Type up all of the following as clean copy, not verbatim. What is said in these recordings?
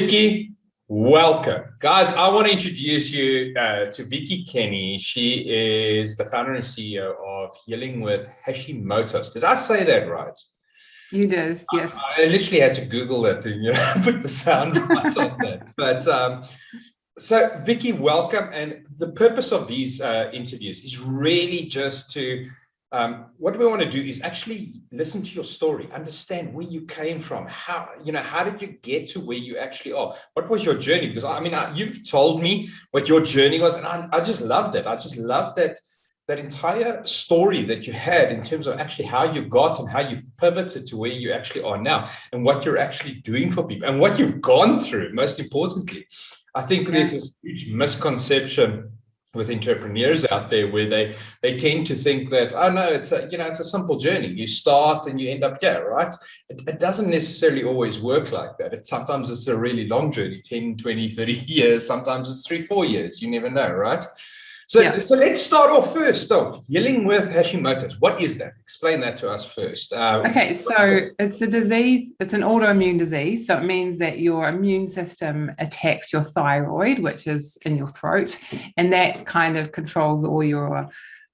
Vicki, welcome. Guys, I want to introduce you to Vicki Kenny. She is the founder and CEO of Healing with Hashimoto's. Did I say that right? You did, yes. I literally had to Google it and put the sound right on that. But so Vicki, welcome. And the purpose of these interviews is really just to what we want to do is actually listen to your story, understand where you came from, how did you get to where you actually are? What was your journey? Because I mean, you've told me what your journey was, and I just loved it. I just loved that entire story that you had in terms of actually how you got and how you've pivoted to where you actually are now, and what you're actually doing for people and what you've gone through. Most importantly, I think there's this huge misconception with entrepreneurs out there where they tend to think that, oh no, it's a simple journey. You start and you end up here, right? It doesn't necessarily always work like that. Sometimes it's a really long journey, 10, 20, 30 years. Sometimes it's 3-4 years. You never know, right? So let's start off first off, healing with Hashimoto's. What is that? Explain that to us first. Okay, so it's a disease, it's an autoimmune disease. So it means that your immune system attacks your thyroid, which is in your throat, and that kind of controls all your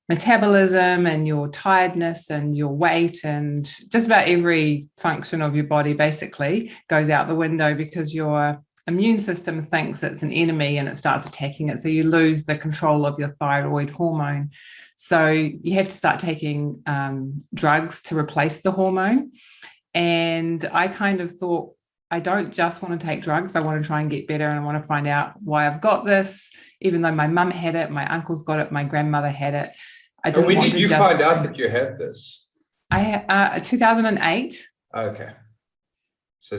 metabolism and your tiredness and your weight, and just about every function of your body basically goes out the window because your immune system thinks it's an enemy and it starts attacking it. So you lose the control of your thyroid hormone. So you have to start taking drugs to replace the hormone. And I kind of thought, I don't just want to take drugs. I want to try and get better, and I want to find out why I've got this, even though my mum had it, my uncles got it, my grandmother had it. And when did you find out that you had this? 2008. Okay. So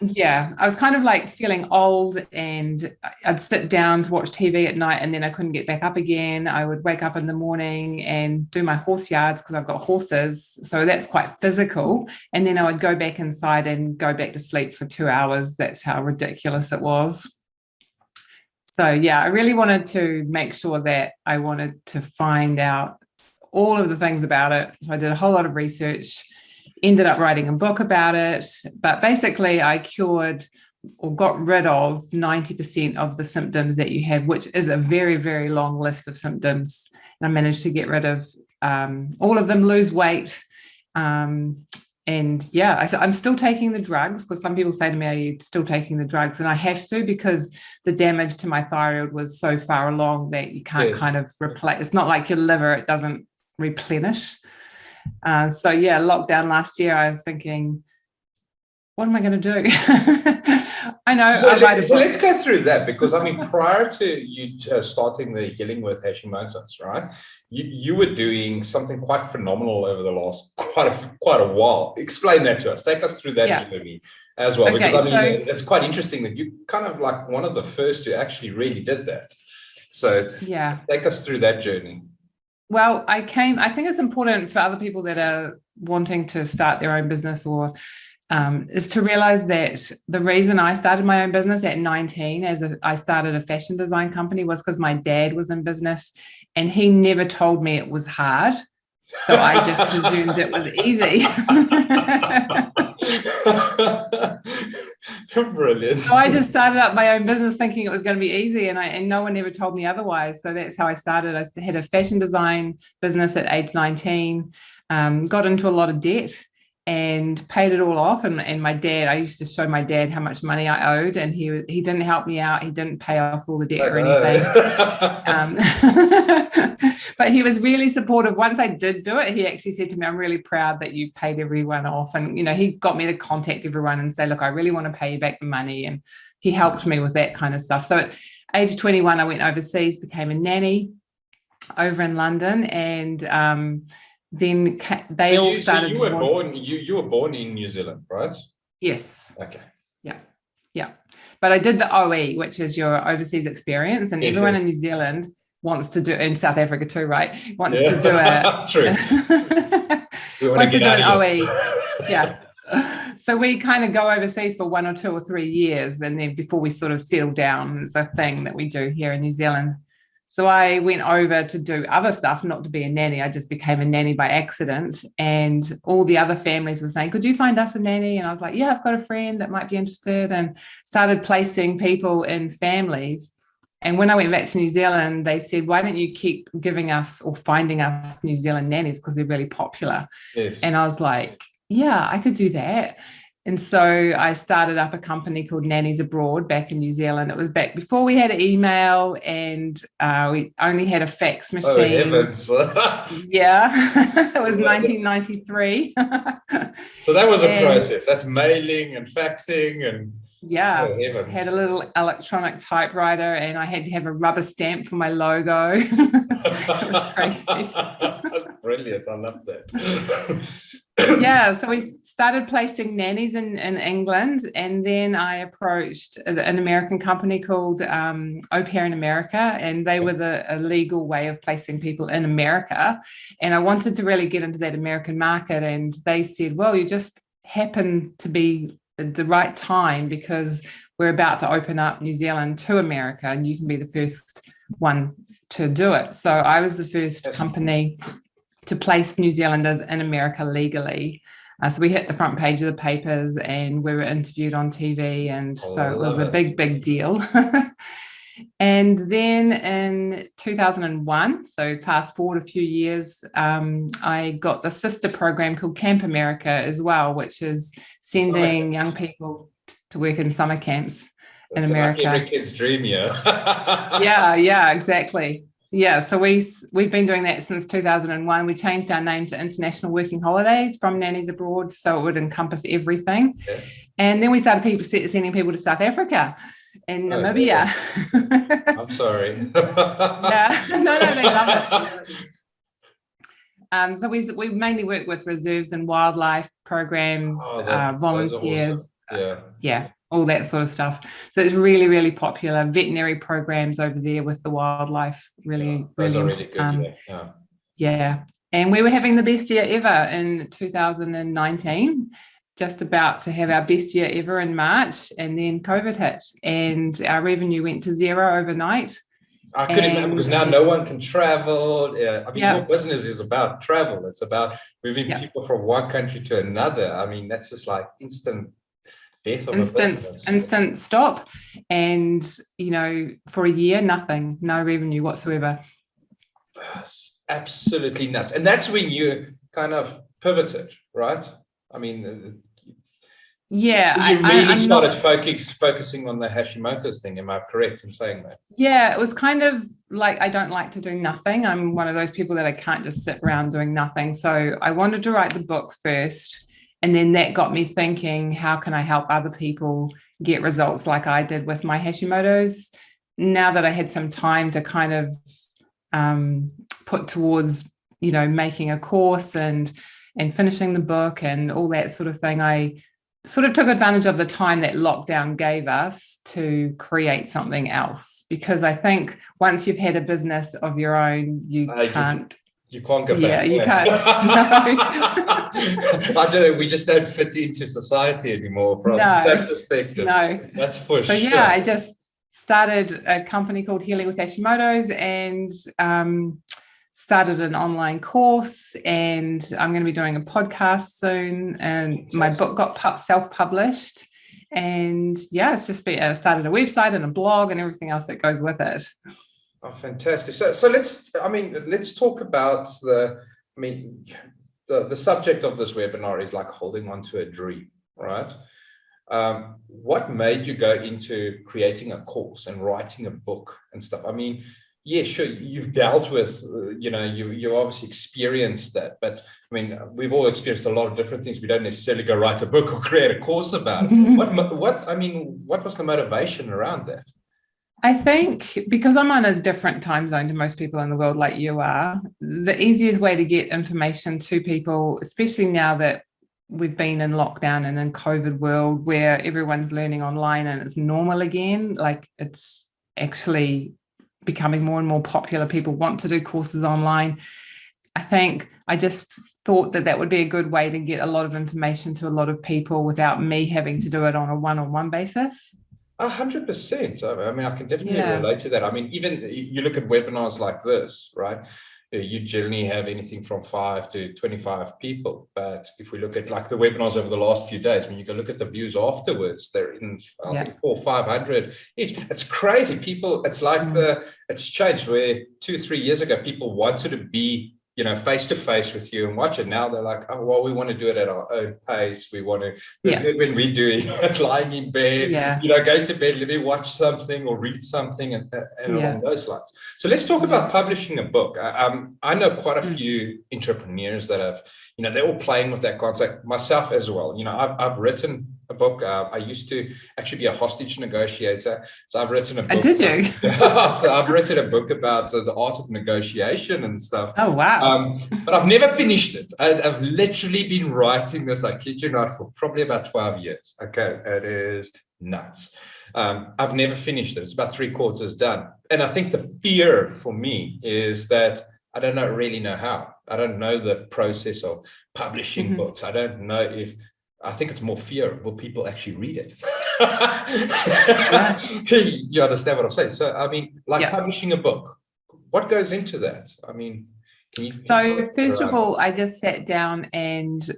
I was kind of like feeling old, and I'd sit down to watch TV at night and then I couldn't get back up again. I would wake up in the morning and do my horse yards because I've got horses. So that's quite physical. And then I would go back inside and go back to sleep for 2 hours. That's how ridiculous it was. So I really wanted to make sure that I wanted to find out all of the things about it. So I did a whole lot of research, ended up writing a book about it, but basically I cured or got rid of 90% of the symptoms that you have, which is a very, very long list of symptoms. And I managed to get rid of all of them, lose weight. I'm still taking the drugs, because some people say to me, are you still taking the drugs? And I have to, because the damage to my thyroid was so far along that you can't kind of replace. It's not like your liver, it doesn't replenish. Lockdown last year, I was thinking, what am I going to do? I know. So let's go through that, because I mean, prior to you starting the Healing with Hashimoto's, right? You were doing something quite phenomenal over the last quite a while. Explain that to us. Take us through that journey as well, because it's quite interesting that you kind of like one of the first who actually really did that. So take us through that journey. Well, I think it's important for other people that are wanting to start their own business is to realize that the reason I started my own business at 19, I started a fashion design company, was because my dad was in business and he never told me it was hard. So I just presumed it was easy. Brilliant. So I just started up my own business thinking it was going to be easy, and no one ever told me otherwise. So that's how I started. I had a fashion design business at age 19, got into a lot of debt and paid it all off. And my dad, I used to show my dad how much money I owed, and he didn't help me out. He didn't pay off all the debt or anything. But he was really supportive. Once I did do it, he actually said to me, I'm really proud that you paid everyone off. And, he got me to contact everyone and say, look, I really want to pay you back the money. And he helped me with that kind of stuff. So at age 21, I went overseas, became a nanny over in London. And then they all started. So you were born in New Zealand, right? Yes. Okay. Yeah. But I did the OE, which is your overseas experience. And everyone in New Zealand wants to do, in South Africa too, right? Wants to do it. True. Wants to do an OE. Yeah. So we kind of go overseas for 1 or 2 or 3 years, and then before we sort of settle down, it's a thing that we do here in New Zealand. So I went over to do other stuff, not to be a nanny. I just became a nanny by accident. And all the other families were saying, could you find us a nanny? And I was like, yeah, I've got a friend that might be interested, and started placing people in families. And when I went back to New Zealand, they said, why don't you keep giving us or finding us New Zealand nannies, because they're really popular. Yes. And I was like, yeah, I could do that. And so I started up a company called Nannies Abroad back in New Zealand. It was back before we had email, and we only had a fax machine. Oh, heavens. Yeah, it was 1993. So that was a process. That's mailing and faxing and... Yeah, oh, had a little electronic typewriter, and I had to have a rubber stamp for my logo. It was crazy. That's brilliant. I love that. Yeah, so we started placing nannies in England, and then I approached an American company called Au Pair in America, and they were a legal way of placing people in America. And I wanted to really get into that American market, and they said, well, you just happen to be at the right time, because we're about to open up New Zealand to America, and you can be the first one to do it. So I was the first company to place New Zealanders in America legally. So we hit the front page of the papers, and we were interviewed on TV. And so it was a big deal. And then in 2001, so fast forward a few years, I got the sister program called Camp America as well, which is sending young people to work in summer camps in America. Like every kid's dream, yeah. Yeah, exactly. Yeah, so we've been doing that since 2001. We changed our name to International Working Holidays from Nannies Abroad, so it would encompass everything. Okay. And then we started sending people to South Africa and Namibia. I'm sorry. Yeah, no, they love it. So we mainly work with reserves and wildlife programs, volunteers. Awesome. Yeah, all that sort of stuff. So it's really, really popular. Veterinary programs over there with the wildlife, really, those are really good. Yeah. And we were having the best year ever in 2019. Just about to have our best year ever in March, and then COVID hit, and our revenue went to zero overnight. I couldn't imagine, because now no one can travel. Your business is about travel. It's about moving people from one country to another. I mean, that's just like instant death of a business. Instant stop. And, for a year, nothing, no revenue whatsoever. That's absolutely nuts. And that's when you kind of pivoted, right? I mean, you really started focusing on the Hashimoto's thing. Am I correct in saying that? Yeah, it was kind of like, I don't like to do nothing. I'm one of those people that I can't just sit around doing nothing. So I wanted to write the book first, and then that got me thinking, how can I help other people get results like I did with my Hashimoto's? Now that I had some time to kind of put towards, making a course and finishing the book and all that sort of thing, I sort of took advantage of the time that lockdown gave us to create something else. Because I think once you've had a business of your own, you can't go back. Yeah, you can't. I don't know. We just don't fit into society anymore from that perspective. No, that's for sure. So yeah, I just started a company called Healing with Hashimoto's, and started an online course, and I'm going to be doing a podcast soon, and my book got self-published, and it's just started a website and a blog and everything else that goes with it. Oh, fantastic. So let's talk about the subject of this webinar is like holding on to a dream, right? What made you go into creating a course and writing a book and stuff? I mean, yeah, sure, you've dealt with, you obviously experienced that, but I mean, we've all experienced a lot of different things. We don't necessarily go write a book or create a course about it. What was the motivation around that? I think because I'm on a different time zone to most people in the world, like you are, the easiest way to get information to people, especially now that we've been in lockdown and in COVID world where everyone's learning online and it's normal again, like it's actually becoming more and more popular. People want to do courses online. I think I just thought that would be a good way to get a lot of information to a lot of people without me having to do it on a one-on-one basis. 100%. I mean, I can definitely Yeah. relate to that. I mean, even you look at webinars like this, right? You generally have anything from 5 to 25 people. But if we look at like the webinars over the last few days, when you go look at the views afterwards, they're in, I think, 400 or 500 each. It's crazy. People, it's like it's changed where 2-3 years ago, people wanted to be, you know, face to face with you and watch it. Now they're like, oh, well, we want to do it at our own pace. We want to do it when we're doing it, lying in bed, you know, going to bed, let me watch something or read something and along those lines. So let's talk about publishing a book. I know quite a few entrepreneurs that have, you know, they're all playing with that concept, myself as well. You know, I've written a book. I used to actually be a hostage negotiator. So I've written a book. Did you? So I've written a book about the art of negotiation and stuff. Oh, wow. But I've never finished it. I've literally been writing this, I kid you not, for probably about 12 years. Okay, it is nuts. I've never finished it. It's about 3/4 done. And I think the fear for me is that I don't really know how. I don't know the process of publishing books. I don't know if, I think it's more fear. Will people actually read it? You understand what I'm saying? So, I mean, like publishing a book, what goes into that? I mean, so first of all, I just sat down and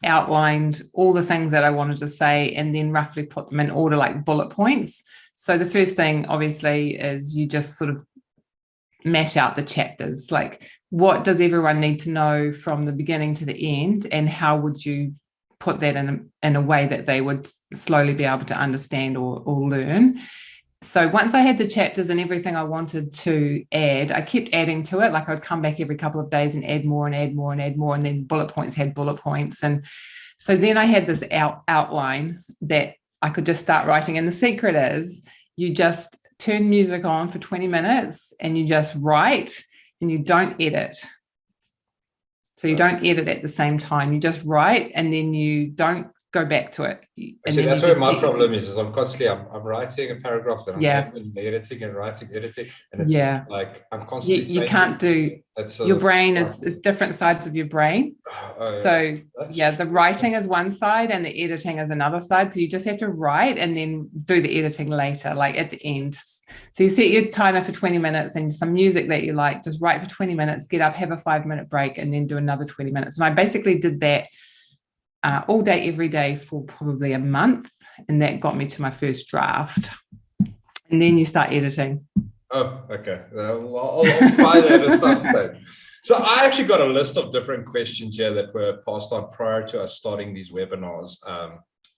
outlined all the things that I wanted to say and then roughly put them in order, like bullet points. So the first thing, obviously, is you just sort of mash out the chapters. Like, what does everyone need to know from the beginning to the end, and how would you put that in a way that they would slowly be able to understand or learn. So once I had the chapters and everything I wanted to add, I kept adding to it. Like I'd come back every couple of days and add more and add more and add more. And then bullet points had bullet points. And so then I had this outline that I could just start writing. And the secret is you just turn music on for 20 minutes and you just write and you don't edit. So you don't edit at the same time. You just write and then you don't go back to it. And see, that's where my problem is I'm constantly, I'm writing a paragraph, then I'm editing and writing, editing. And it's just like, I'm constantly. You can't do, your brain is different sides of your brain. So the writing is one side and the editing is another side. So you just have to write and then do the editing later, like at the end. So you set your timer for 20 minutes and some music that you like, just write for 20 minutes, get up, have a 5-minute break, and then do another 20 minutes. And I basically did that all day, every day for probably a month. And that got me to my first draft. And then you start editing. Oh, okay. I'll try that at some stage. So I actually got a list of different questions here that were passed on prior to us starting these webinars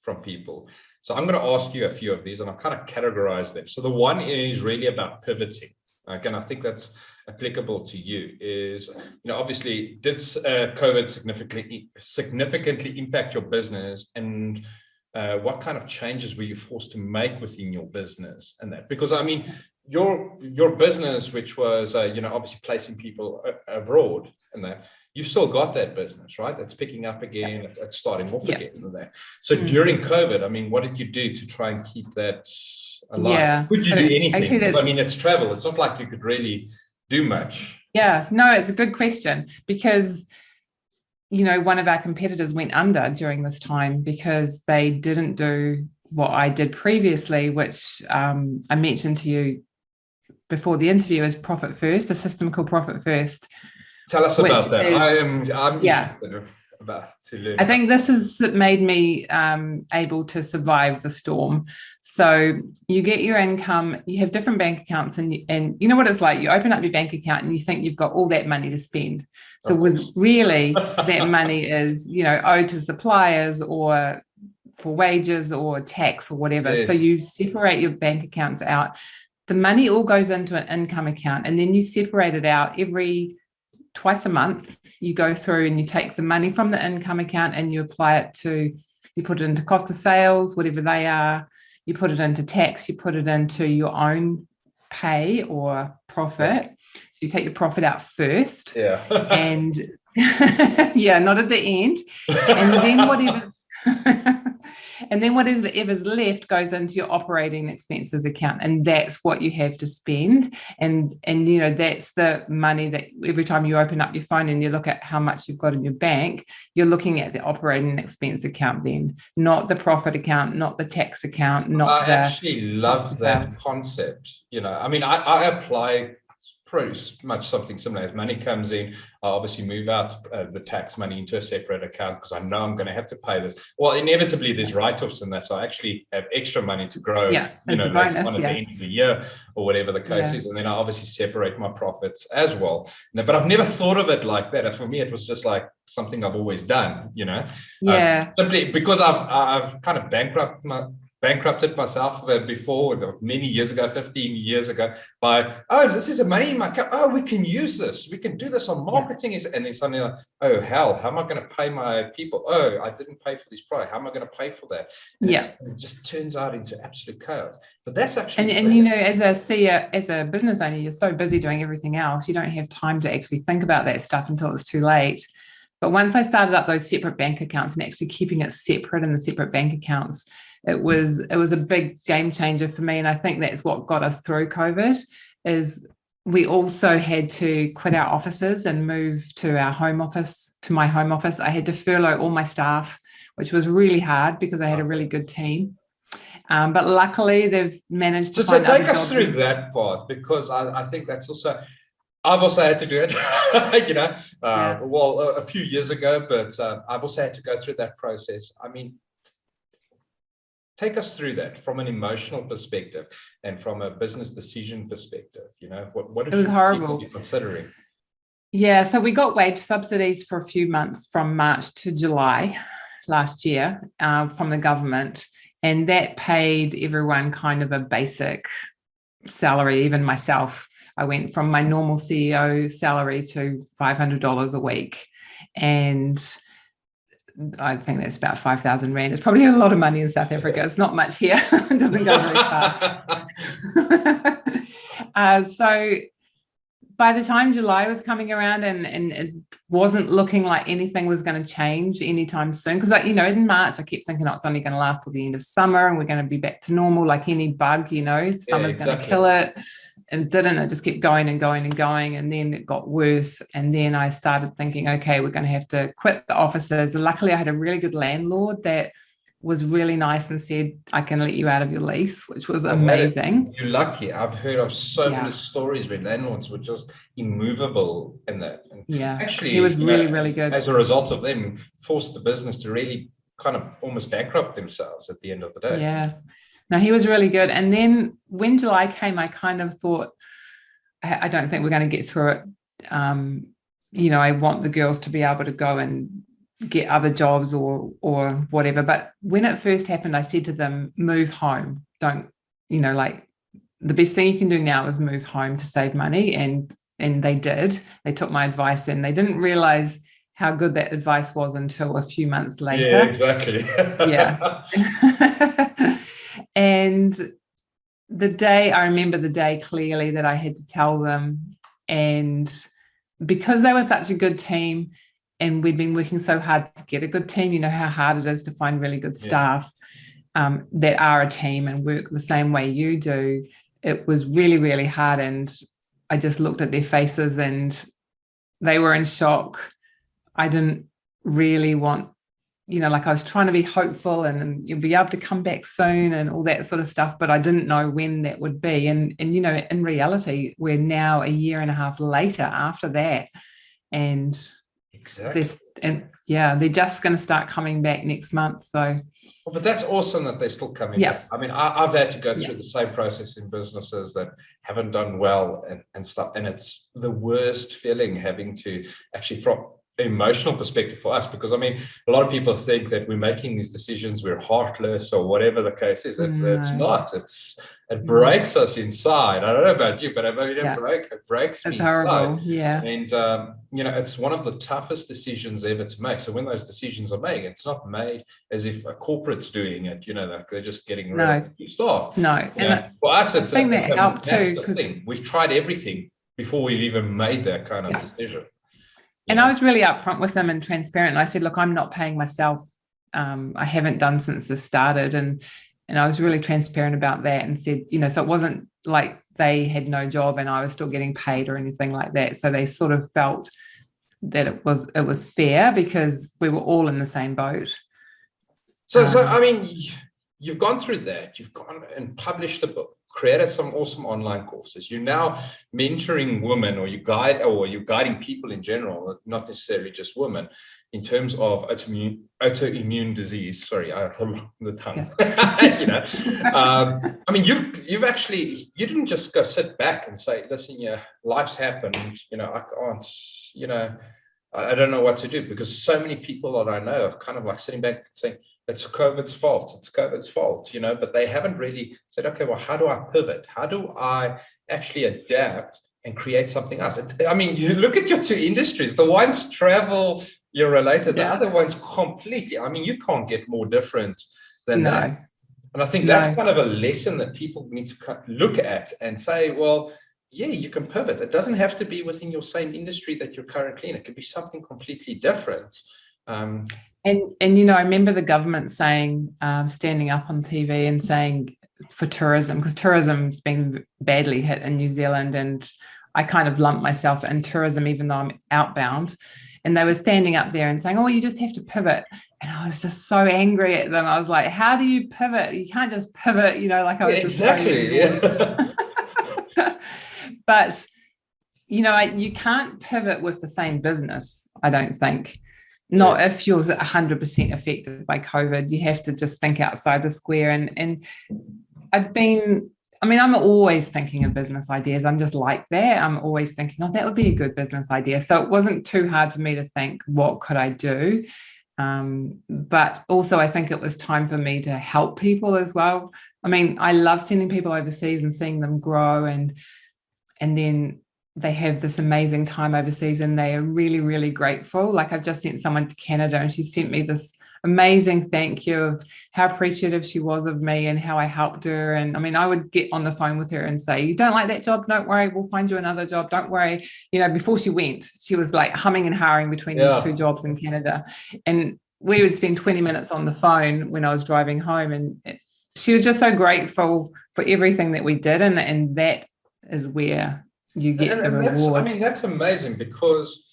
from people. So I'm going to ask you a few of these and I'll kind of categorize them. So the one is really about pivoting. Again, I think that's applicable to you is, obviously, did COVID significantly impact your business, and what kind of changes were you forced to make within your business and that? Because I mean, your business, which was, obviously placing people abroad and that, you've still got that business, right? It's picking up again, it's starting off again and that. So during COVID, I mean, what did you do to try and keep that alive? Yeah. Could you do anything? Because I mean, it's travel. It's not like you could really do much. Yeah, no, it's a good question because, one of our competitors went under during this time because they didn't do what I did previously, which I mentioned to you before the interview, is Profit First, a system called Profit First. Tell us about that. I'm interested to learn. I think this has made me able to survive the storm. So you get your income, you have different bank accounts, and you know what it's like. You open up your bank account and you think you've got all that money to spend. So was really that money is, owed to suppliers or for wages or tax or whatever. Yes. So you separate your bank accounts out. The money all goes into an income account, and then you separate it out twice a month. You go through and you take the money from the income account and you apply it to, you put it into cost of sales, whatever they are, you put it into tax, you put it into your own pay or profit. So you take your profit out first. Yeah. And not at the end. And then And then whatever's left goes into your operating expenses account, and that's what you have to spend. And that's the money that every time you open up your phone and you look at how much you've got in your bank, you're looking at the operating expense account then, not the profit account, not the tax account, not I actually love that sales concept. I mean, I apply pretty much something similar. As money comes in, I obviously move out the tax money into a separate account because I know I'm going to have to pay this. Well, inevitably there's write-offs in that, so I actually have extra money to grow. Later on at the end of the year or whatever the case is, and then I obviously separate my profits as well. But I've never thought of it like that. For me, it was just like something I've always done. Simply because I've kind of bankrupted myself before, many years ago, 15 years ago, by, this is a money in my account. We can use this. We can do this on marketing. And then suddenly like, oh, hell, how am I going to pay my people? Oh, I didn't pay for this product. How am I going to pay for that? And it just turns out into absolute chaos. But that's actually... And as a CEO, as a business owner, you're so busy doing everything else, you don't have time to actually think about that stuff until it's too late. But once I started up those separate bank accounts and actually keeping it separate in the separate bank accounts, it was a big game changer for me. And I think that's what got us through COVID. Is we also had to quit our offices and move to my home office. I had to furlough all my staff, which was really hard because I had a really good team. But luckily they've managed to find take us through that part, because I think that's also... I've also had to do it, a few years ago, but I've also had to go through that process. I mean, take us through that from an emotional perspective and from a business decision perspective. What it was horrible. Be considering? Yeah, so we got wage subsidies for a few months from March to July last year from the government, and that paid everyone kind of a basic salary, even myself. I went from my normal CEO salary to $500 a week. And I think that's about 5,000 Rand. It's probably a lot of money in South Africa. It's not much here. It doesn't go very far. So by the time July was coming around and it wasn't looking like anything was going to change anytime soon, because in March I kept thinking it's only going to last till the end of summer and we're going to be back to normal, like any bug, summer's going to kill it. And didn't. It just kept going and going and going. And then it got worse. And then I started thinking, okay, we're going to have to quit the offices. And luckily I had a really good landlord that was really nice and said, I can let you out of your lease, which was amazing. You're lucky. I've heard of so many stories where landlords were just immovable in that. And actually, he was really good. As a result of them, forced the business to really kind of almost bankrupt themselves at the end of the day. Yeah. No, he was really good. And then when July came, I kind of thought, I don't think we're going to get through it. I want the girls to be able to go and get other jobs or whatever. But when it first happened, I said to them, move home. Don't, the best thing you can do now is move home to save money. And they did. They took my advice and they didn't realize how good that advice was until a few months later. Yeah, exactly. Yeah. And I remember the day clearly that I had to tell them, and because they were such a good team and we'd been working so hard to get a good team, how hard it is to find really good staff that are a team and work the same way you do. It was really, really hard. And I just looked at their faces and they were in shock. I didn't really want, I was trying to be hopeful and you'll be able to come back soon and all that sort of stuff, but I didn't know when that would be. And in reality, we're now a year and a half later after that. And exactly. They're just going to start coming back next month. So, but that's awesome that they're still coming back. I mean, I've had to go through the same process in businesses that haven't done well and stuff. And it's the worst feeling having to actually, from emotional perspective for us, because I mean, a lot of people think that we're making these decisions, we're heartless or whatever the case is. It's not. It breaks us inside. I don't know about you, but it breaks me horrible. inside. Yeah. And it's one of the toughest decisions ever to make. So when those decisions are made, it's not made as if a corporate's doing it. They're just getting rid of staff. No. And for us, it's a massive thing. We've tried everything before we've even made that kind of decision. And I was really upfront with them and transparent. And I said, look, I'm not paying myself I haven't done since this started. And I was really transparent about that and said, so it wasn't like they had no job and I was still getting paid or anything like that. So they sort of felt that it was fair because we were all in the same boat. So I mean, you've gone through that. You've gone and published a book, created some awesome online courses. You're now mentoring women, or you're guiding people in general, not necessarily just women, in terms of autoimmune disease. Sorry, I hold the tongue. Yeah. I mean, you didn't just go sit back and say, listen, life's happened. I can't. I don't know what to do, because so many people that I know are kind of like sitting back and saying, it's COVID's fault. It's COVID's fault, but they haven't really said, okay, well, how do I pivot? How do I actually adapt and create something else? I mean, you look at your two industries, the one's travel, you're related, the other one's completely, I mean, you can't get more different than that. And I think that's kind of a lesson that people need to look at and say, well, yeah, you can pivot. It doesn't have to be within your same industry that you're currently in. It could be something completely different. And I remember the government saying, standing up on TV and saying for tourism, because tourism's been badly hit in New Zealand, and I kind of lumped myself in tourism, even though I'm outbound. And they were standing up there and saying, oh, you just have to pivot. And I was just so angry at them. I was like, how do you pivot? You can't just pivot, like I was exactly. But, you can't pivot with the same business, I don't think. Not if you're 100% affected by COVID. You have to just think outside the square. And I'm always thinking of business ideas. I'm just like that. I'm always thinking, oh, that would be a good business idea. So it wasn't too hard for me to think, what could I do? But also I think it was time for me to help people as well. I mean, I love sending people overseas and seeing them grow, and then they have this amazing time overseas and they are really, really grateful. Like, I've just sent someone to Canada and she sent me this amazing thank you of how appreciative she was of me and how I helped her. And I mean, I would get on the phone with her and say, you don't like that job? Don't worry, we'll find you another job. Don't worry. Before she went, she was like humming and hawing between these two jobs in Canada. And we would spend 20 minutes on the phone when I was driving home. And she was just so grateful for everything that we did. And that is where you get the reward. I mean, that's amazing, because,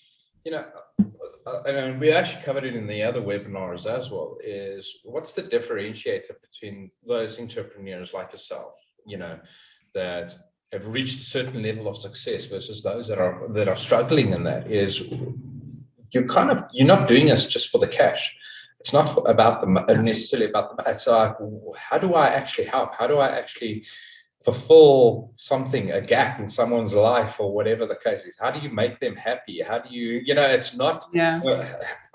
and we actually covered it in the other webinars as well, is what's the differentiator between those entrepreneurs like yourself, that have reached a certain level of success versus those that are struggling in that, is you're not doing this just for the cash. It's not necessarily about the, it's like, how do I actually help? How do I actually fulfill a gap in someone's life, or whatever the case is? How do you make them happy? How do you, it's not, I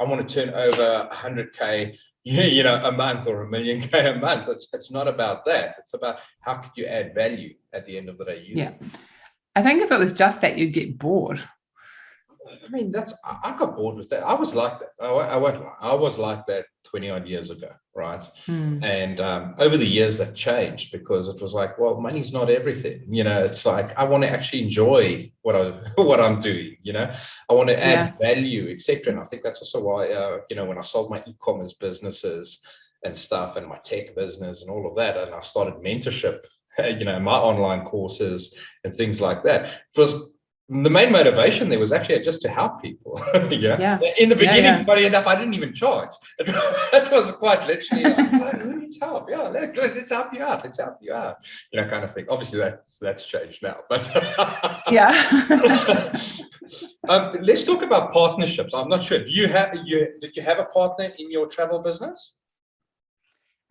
want to turn over 100K, a month, or $1 million a month. It's not about that. It's about how could you add value at the end of the day. I think if it was just that, you'd get bored. I mean, I got bored with that. I was like that. I won't lie. I was like that 20 odd years ago, right? And over the years that changed, because it was like, well, money's not everything. It's like, I want to actually enjoy what I'm doing. I want to add value, etc. And I think that's also why, when I sold my e-commerce businesses and stuff, and my tech business and all of that, and I started mentorship, my online courses and things like that, it was the main motivation there was actually just to help people. In the beginning, funny enough, I didn't even charge. It was quite literally like, who needs help? Let's help you out. Let's help you out. Kind of thing. Obviously, that's changed now. But let's talk about partnerships. I'm not sure. Did you have a partner in your travel business?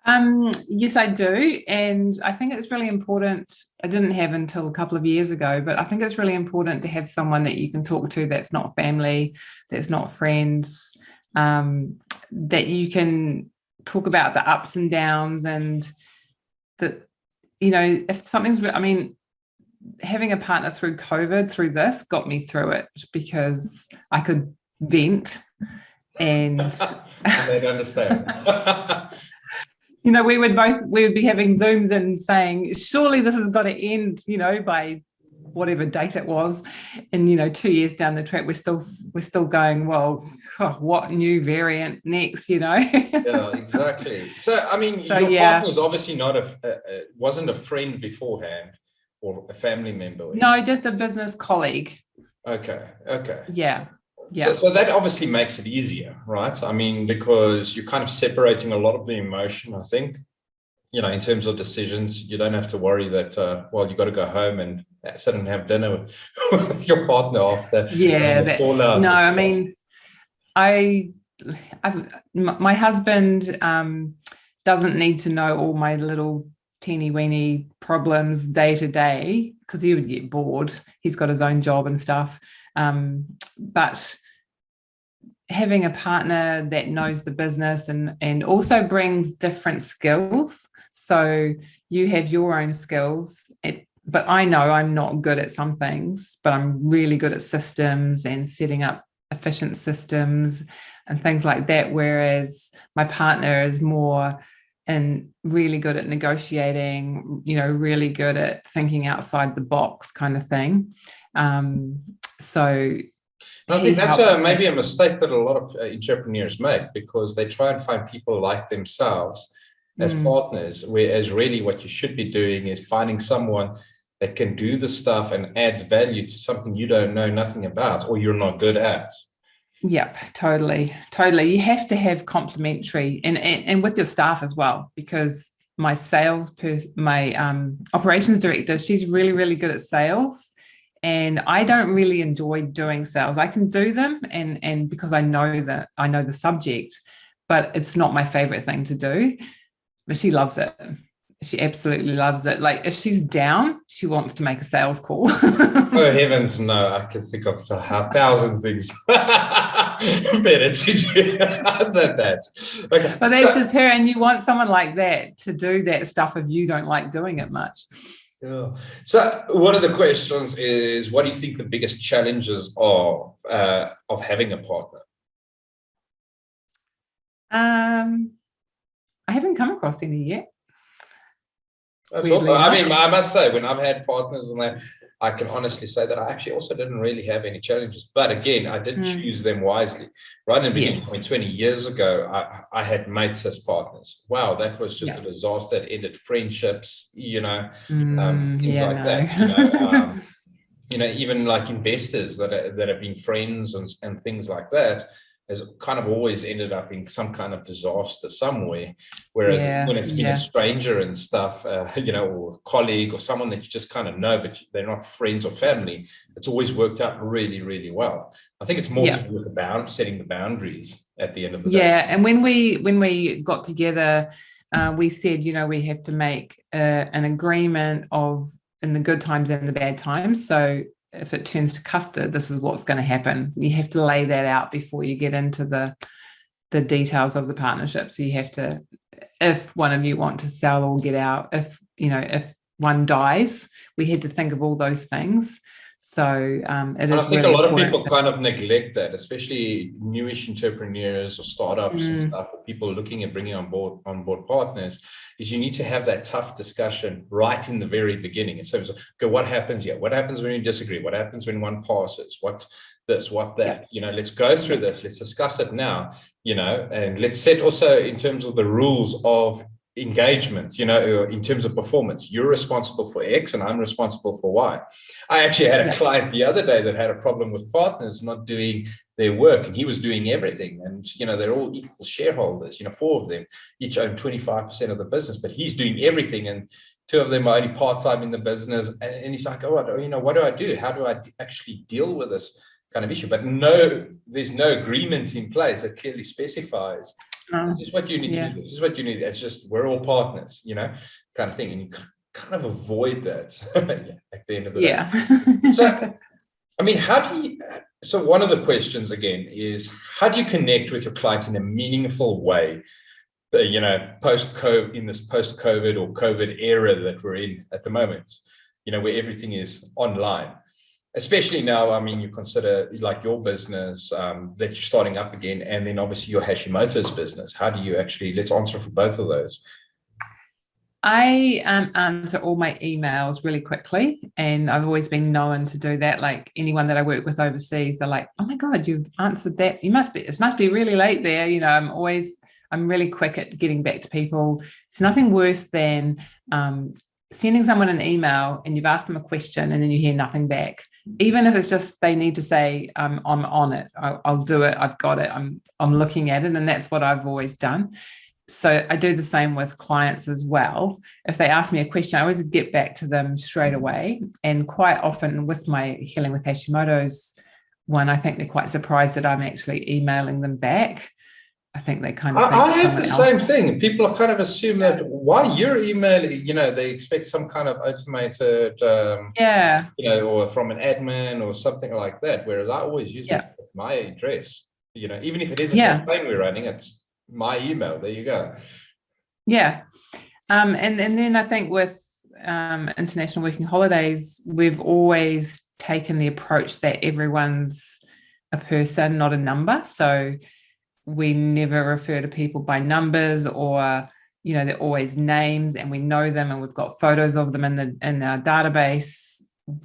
Yes, I do. And I think it's really important. I didn't have until a couple of years ago, but I think it's really important to have someone that you can talk to that's not family, that's not friends, that you can talk about the ups and downs, and that, if something's, having a partner through COVID, through this, got me through it, because I could vent and they'd understand. we would be having Zooms and saying, surely this has got to end, by whatever date it was, and 2 years down the track, we're still going, well, what new variant next? Yeah, exactly. So I mean, So, your yeah. partner was obviously wasn't a friend beforehand or a family member. No, just a business colleague. Okay. Yeah. So that obviously makes it easier, right? I mean, because you're kind of separating a lot of the emotion, I think. In terms of decisions, you don't have to worry that, you got to go home and sit and have dinner with your partner after. Yeah. Fallout. No, I mean, my husband doesn't need to know all my little teeny weeny problems day to day, because he would get bored. He's got his own job and stuff. But having a partner that knows the business and also brings different skills. So you have your own skills, but I know I'm not good at some things, but I'm really good at systems and setting up efficient systems and things like that. Whereas my partner is more and really good at negotiating, really good at thinking outside the box kind of thing. So I think that's maybe a mistake that a lot of entrepreneurs make, because they try and find people like themselves as partners, whereas really what you should be doing is finding someone that can do the stuff and adds value to something you don't know nothing about or you're not good at. Yep, totally. You have to have complementary and with your staff as well, because my operations director, she's really, really good at sales. And I don't really enjoy doing sales. I can do them and because I know the subject, but it's not my favorite thing to do. But she loves it. She absolutely loves it. Like if she's down, she wants to make a sales call. Oh heavens, no! I can think of 1,000 things better to do than that. Okay. But that's just her, and you want someone like that to do that stuff if you don't like doing it much. Yeah. So one of the questions is, what do you think the biggest challenges are of having a partner? I haven't come across any yet. I mean, I must say, when I've had partners and I can honestly say that I actually also didn't really have any challenges. But again, I did choose them wisely. Right in the beginning, Yes. I mean, 20 years ago, I had mates as partners. Wow, that was just a disaster. It ended friendships, things like that. Even like investors that have been friends and things like that has kind of always ended up in some kind of disaster somewhere. Whereas when it's been a stranger and stuff, or a colleague or someone that you just kind of know, but they're not friends or family, it's always worked out really, really well. I think it's more to do with setting the boundaries at the end of the day. Yeah, and when we got together, we said, we have to make an agreement of in the good times and the bad times. So if it turns to custard, this is what's going to happen. You have to lay that out before you get into the details of the partnership. So you have to, if one of you want to sell or get out, if one dies, we had to think of all those things. So it is. I think really a lot of people kind of neglect that, especially newish entrepreneurs or startups and stuff, or people looking at bringing on board partners. Is you need to have that tough discussion right in the very beginning. In terms of, okay, what happens here? What happens when you disagree? What happens when one passes? What this? What that? Let's go through this. Let's discuss it now. And let's set also in terms of the rules of engagement, in terms of performance. You're responsible for X and I'm responsible for Y. I actually had a client the other day that had a problem with partners not doing their work, and he was doing everything. And, they're all equal shareholders, 4 of them, each own 25% of the business, but he's doing everything. And 2 of them are only part-time in the business. And he's like, what do I do? How do I actually deal with this kind of issue? But no, there's no agreement in place that clearly specifies this is what you need to do. This is what you need. It's just, we're all partners, kind of thing. And you kind of avoid that at the end of the day. So, I mean, so one of the questions again is, how do you connect with your client in a meaningful way, post-COVID, in this post-COVID or COVID era that we're in at the moment, where everything is online? Especially now, I mean, you consider like your business that you're starting up again, and then obviously your Hashimoto's business. How do you actually, let's answer for both of those. I answer all my emails really quickly, and I've always been known to do that. Like anyone that I work with overseas, they're like, "Oh my God, you've answered that. It must be really late there." I'm really quick at getting back to people. It's nothing worse than sending someone an email and you've asked them a question and then you hear nothing back. Even if it's just they need to say, I'm on it. I'll do it. I've got it. I'm looking at it, and that's what I've always done. So I do the same with clients as well. If they ask me a question, I always get back to them straight away. And quite often with my Healing with Hashimoto's one, I think they're quite surprised that I'm actually emailing them back. I think they kind of think I have the someone same thing. People are kind of assume that why you're emailing, they expect some kind of automated, or from an admin or something like that. Whereas I always use my address, even if it is a campaign we're running, it's my email. There you go. Yeah. And then I think with International Working Holidays, we've always taken the approach that everyone's a person, not a number. So we never refer to people by numbers, or they're always names, and we know them and we've got photos of them in our database.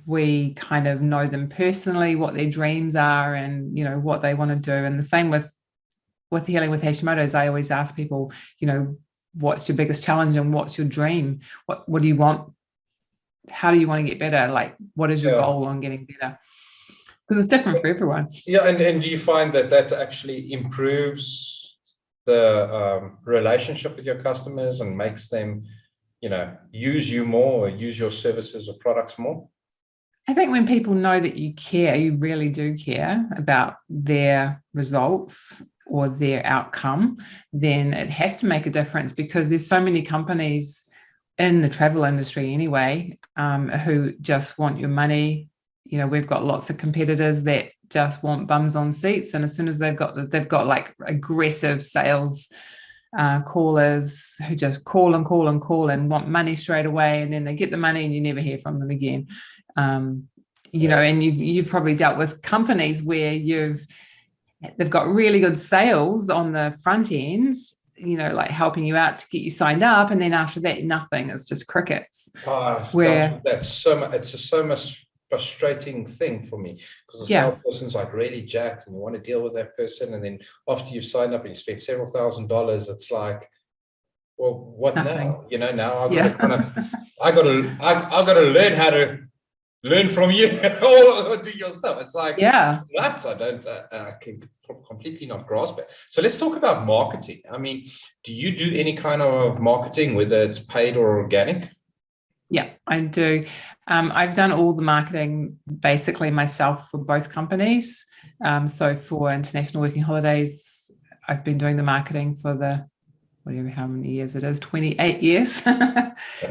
We kind of know them personally, what their dreams are, and what they want to do. And the same with Healing with Hashimoto's. I always ask people, what's your biggest challenge and what's your dream? What do you want? How do you want to get better? Like, what is your goal on getting better? Because it's different for everyone. Yeah, and do you find that actually improves the relationship with your customers and makes them, use you more, or use your services or products more? I think when people know that you care, you really do care about their results or their outcome, then it has to make a difference, because there's so many companies in the travel industry anyway, who just want your money. We've got lots of competitors that just want bums on seats, and as soon as they've got like aggressive sales callers who just call and want money straight away, and then they get the money and you never hear from them again. And you've probably dealt with companies where they've got really good sales on the front end, like helping you out to get you signed up, and then after that, nothing. It's just crickets. That's so much frustrating thing for me, because the salesperson's like really jacked and you want to deal with that person, and then after you've signed up and you spent several $1,000s, it's like, well, what now? Now I gotta learn how to learn from you or do your stuff. It's like nuts. I can completely not grasp it. So let's talk about marketing. I mean, do you do any kind of marketing, whether it's paid or organic? Yeah, I do. I've done all the marketing basically myself for both companies. So for International Working Holidays, I've been doing the marketing for how many years it is, 28 years,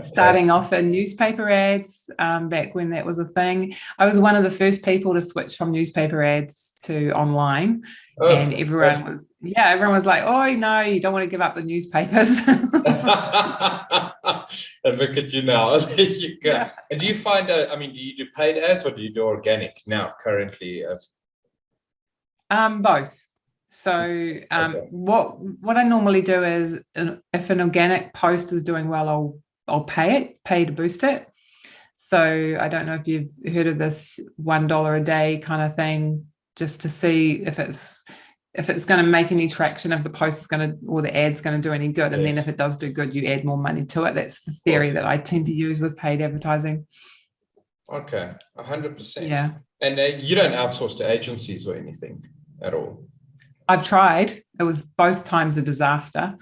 starting off in newspaper ads back when that was a thing. I was one of the first people to switch from newspaper ads to online. And everyone was like, oh, no, you don't want to give up the newspapers. And look at you now. There you go. Yeah. And do you find, do you do paid ads or do you do organic now currently? Both. So what I normally do is, if an organic post is doing well, I'll pay to boost it. So I don't know if you've heard of this $1 a day kind of thing, just to see if it's going to make any traction, if the post is going to, or the ad's going to do any good. And then if it does do good, you add more money to it. That's the theory that I tend to use with paid advertising. Okay, 100%. Yeah. And you don't outsource to agencies or anything at all? I've tried. It was both times a disaster.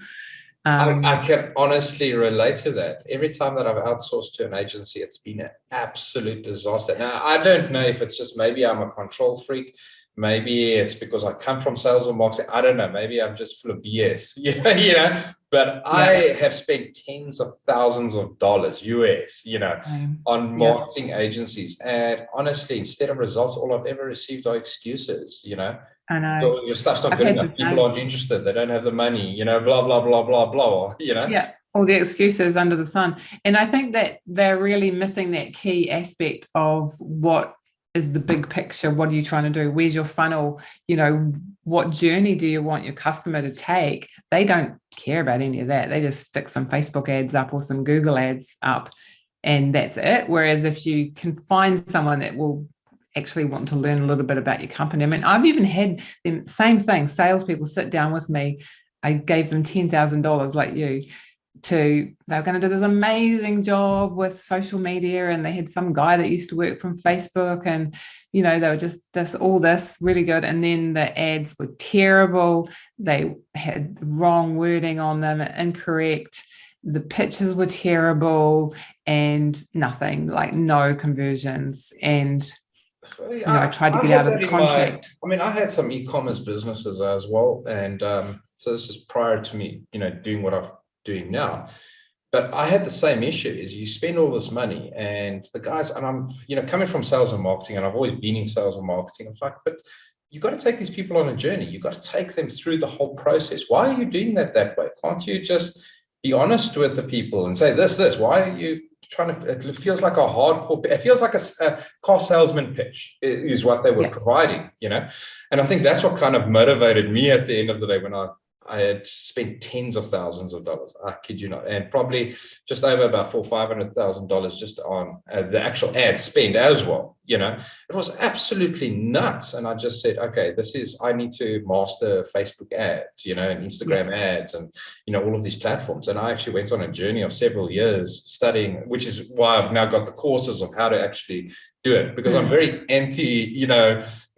I can honestly relate to that. Every time that I've outsourced to an agency, it's been an absolute disaster. Now, I don't know if it's just maybe I'm a control freak. Maybe it's because I come from sales or marketing. I don't know. Maybe I'm just full of BS. But I have spent tens of thousands of dollars US, on marketing agencies. And honestly, instead of results, all I've ever received are excuses, I know. Your stuff's not good enough. People aren't interested. They don't have the money, blah, blah, blah, blah, blah, Yeah, all the excuses under the sun. And I think that they're really missing that key aspect of what is the big picture. What are you trying to do? Where's your funnel? What journey do you want your customer to take? They don't care about any of that. They just stick some Facebook ads up or some Google ads up, and that's it. Whereas if you can find someone that will actually want to learn a little bit about your company. I mean, I've even had them, same thing, salespeople sit down with me. I gave them $10,000 like you, they were going to do this amazing job with social media, and they had some guy that used to work from Facebook, and they were just this really good, and then the ads were terrible. They had the wrong wording on them, incorrect. The pictures were terrible, and nothing, like no conversions. And I tried to get out of the contract. I had some e-commerce businesses as well, and so this is prior to me doing what I'm doing now. But I had the same issue. Is you spend all this money, and the guys, and I'm coming from sales and marketing, and I've always been in sales and marketing. I'm like, but you got to take these people on a journey. You got to take them through the whole process. Why are you doing that way? Can't you just be honest with the people and say this? Why are you trying to? It feels like a hardcore. It feels like a car salesman pitch is what they were providing. And I think that's what kind of motivated me at the end of the day when I had spent tens of thousands of dollars. I kid you not, and probably just over about $400,000-$500,000 just on the actual ad spend as well. It was absolutely nuts. And I just said, okay, I need to master Facebook ads, and Instagram ads, and all of these platforms. And I actually went on a journey of several years studying, which is why I've now got the courses of how to actually do it, because I'm very anti,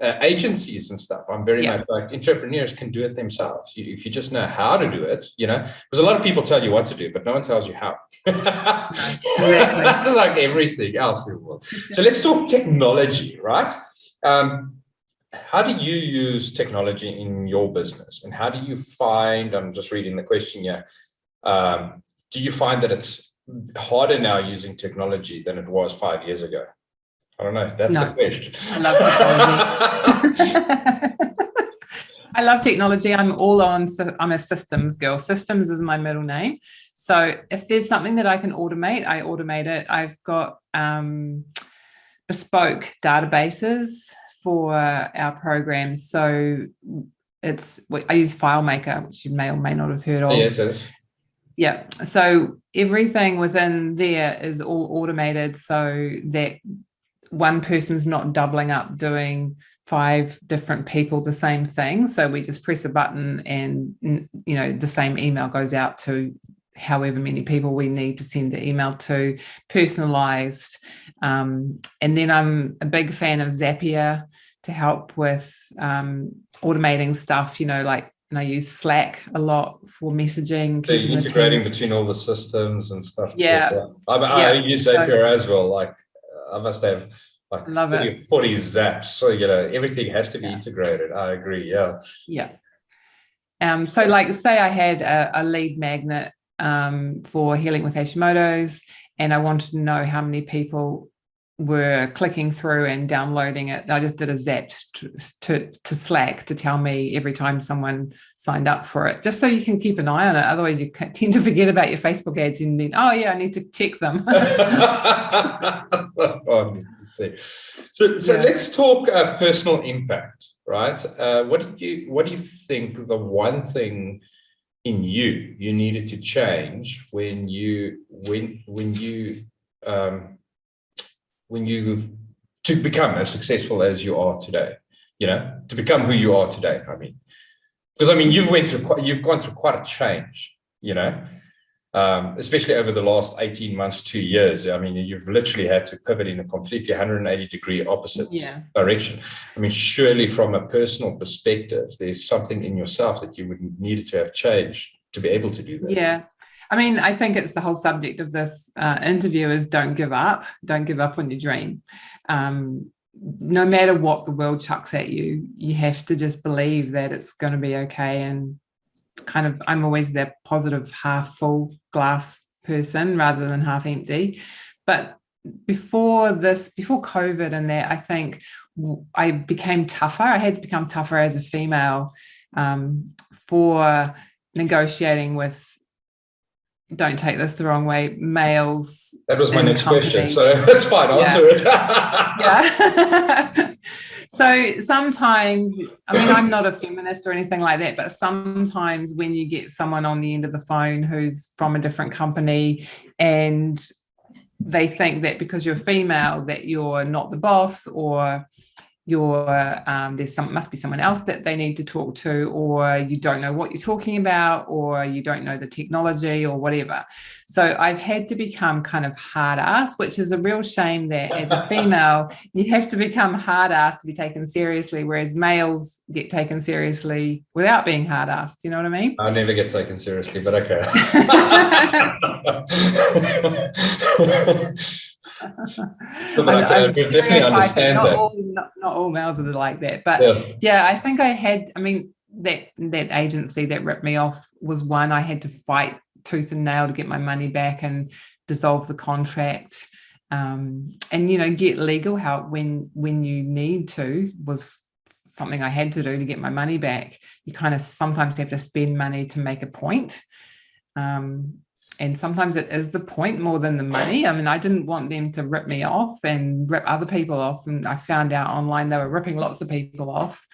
agencies and stuff. I'm very much like entrepreneurs can do it themselves. If you just know how to do it, because a lot of people tell you what to do, but no one tells you how. Exactly. Just like everything else in the world. So let's talk technology, right? How do you use technology in your business, and how do you find? I'm just reading the question here. Do you find that it's harder now using technology than it was 5 years ago? I don't know if that's a question. I love technology. I love technology. I'm a systems girl. Systems is my middle name. So if there's something that I can automate, I automate it. I've got bespoke databases for our programs. So I use FileMaker, which you may or may not have heard of. Yes. Yeah. So everything within there is all automated, so that one person's not doubling up doing 5 different people the same thing. So we just press a button, and the same email goes out to however many people we need to send the email to, personalized. And then I'm a big fan of Zapier to help with automating stuff, like, and I use Slack a lot for messaging. So you're integrating between all the systems and stuff. Yeah. I use Zapier as well. Like, I must have like 40 zaps. So, everything has to be integrated. I agree. Yeah. Yeah. So like, say I had a lead magnet for healing with Hashimoto's, and I wanted to know how many people were clicking through and downloading it. I just did a zap to Slack to tell me every time someone signed up for it, just so you can keep an eye on it. Otherwise you tend to forget about your Facebook ads, and then, I need to check them. So let's talk personal impact, right? What do you think the one thing in you needed to change when you to become as successful as you are today, to become who you are today? Because you've gone through quite a change, especially over the last 18 months, 2 years. You've literally had to pivot in a completely 180-degree opposite direction. Surely from a personal perspective, there's something in yourself that you would needed to have changed to be able to do that. Yeah. I think it's the whole subject of this interview is don't give up on your dream. No matter what the world chucks at you, you have to just believe that it's going to be okay. And kind of, I'm always that positive half full glass person rather than half empty. But before COVID and that, I think I became tougher. I had to become tougher as a female for negotiating with don't take this the wrong way, males. That was my in next question, companies. so that's fine. Answer it. Yeah. So sometimes, I mean, I'm not a feminist or anything like that, but sometimes when you get someone on the end of the phone who's from a different company and they think that because you're female that you're not the boss, or you're must be someone else that they need to talk to, or you don't know what you're talking about, or you don't know the technology or whatever. So I've had to become kind of hard ass, which is a real shame that as a female you have to become hard ass to be taken seriously, whereas males get taken seriously without being hard ass. Do you know what I mean? I never get taken seriously, but okay. I'm stereotyping. Not all males are like that, but yeah, I think I mean, that agency that ripped me off was one I had to fight tooth and nail to get my money back and dissolve the contract, and get legal help when you need to, was something I had to do to get my money back. You kind of sometimes have to spend money to make a point. And sometimes it is the point more than the money. I mean, I didn't want them to rip me off and rip other people off. And I found out online they were ripping lots of people off,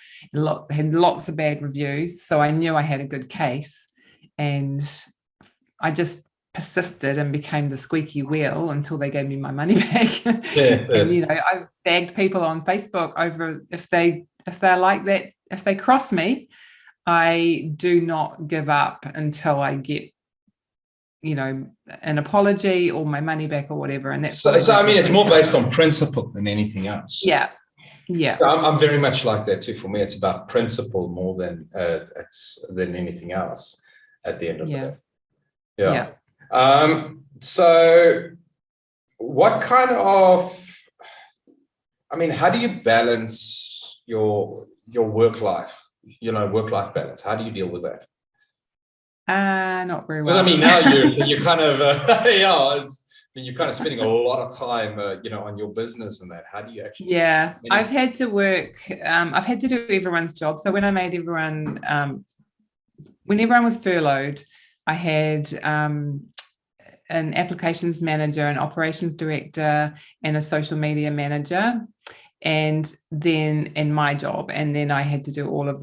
had lots of bad reviews. So I knew I had a good case. And I just persisted and became the squeaky wheel until they gave me my money back. Yes. And, I've bagged people on Facebook over if they're like that, if they cross me, I do not give up until I get an apology or my money back or whatever. And that's so I mean, it's more based on principle than anything else. Yeah. So I'm very much like that too. For me, it's about principle more than anything else at the end of the day. So what kind of, how do you balance your work life, work-life balance? How do you deal with that? Not very well. Because now you're kind of you're kind of spending a lot of time on your business and that. How do you actually? I've had to work. I've had to do everyone's job. So when I made everyone, when everyone was furloughed, I had an applications manager, an operations director, and a social media manager, and then in my job, and then I had to do all of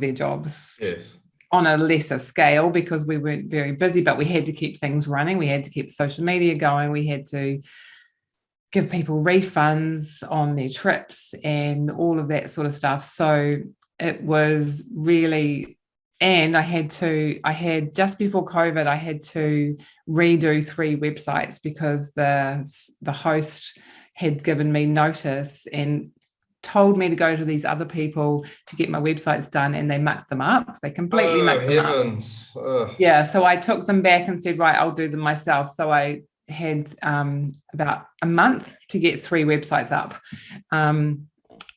their jobs. Yes. On a lesser scale because we weren't very busy, but we had to keep things running. We had to keep social media going. We had to give people refunds on their trips and all of that sort of stuff. So it was really, and I had just before COVID, I had to redo 3 websites because the host had given me notice and told me to go to these other people to get my websites done, and they mucked them up. They completely mucked them up. Yeah, so I took them back and said, right, I'll do them myself. So I had about a month to get 3 websites up.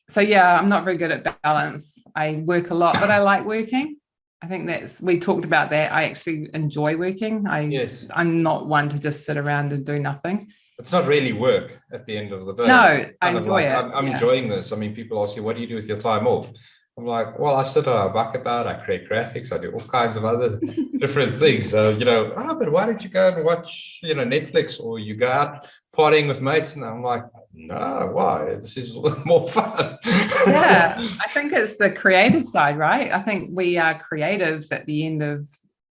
So yeah, I'm not very good at balance. I work a lot, but I like working. I think we talked about that. I actually enjoy working. I'm not one to just sit around and do nothing. It's not really work at the end of the day. No, I enjoy it. I'm enjoying this. People ask you, what do you do with your time off? I'm like, well, I sit on a bucket board, I create graphics, I do all kinds of other different things. So, but why don't you go and watch, Netflix, or you go out partying with mates? And I'm like, no, why? This is more fun. Yeah, I think it's the creative side, right? I think we are creatives at the end of,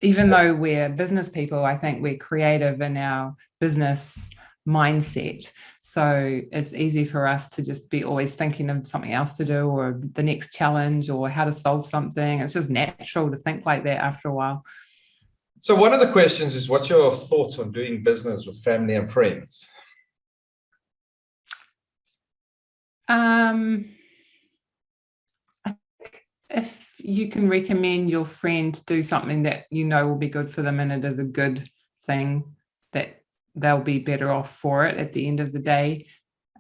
even though we're business people, I think we're creative in our business mindset. So it's easy for us to just be always thinking of something else to do, or the next challenge, or how to solve something. It's just natural to think like that after a while. So one of the questions is, what's your thoughts on doing business with family and friends? I think if you can recommend your friend do something that will be good for them, and it is a good thing, that they'll be better off for it at the end of the day,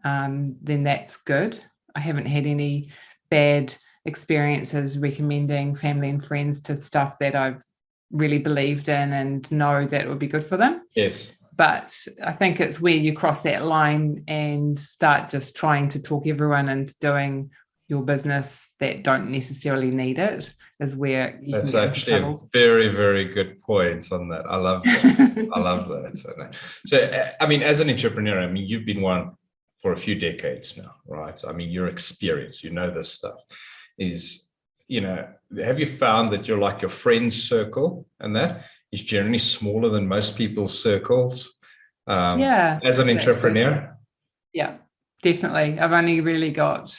then that's good. I haven't had any bad experiences recommending family and friends to stuff that I've really believed in and know that it would be good for them. Yes. But I think it's where you cross that line and start just trying to talk everyone into doing your business that don't necessarily need it is where you That's can get actually into a very, very good point on that. I love that. I love that. So, I mean, as an entrepreneur, I mean, you've been one for a few decades now, right? I mean, your experience, you know, this stuff is, you know, have you found that you're like your friend's circle and that is generally smaller than most people's circles? Yeah. As an entrepreneur? Yeah, definitely. I've only really got,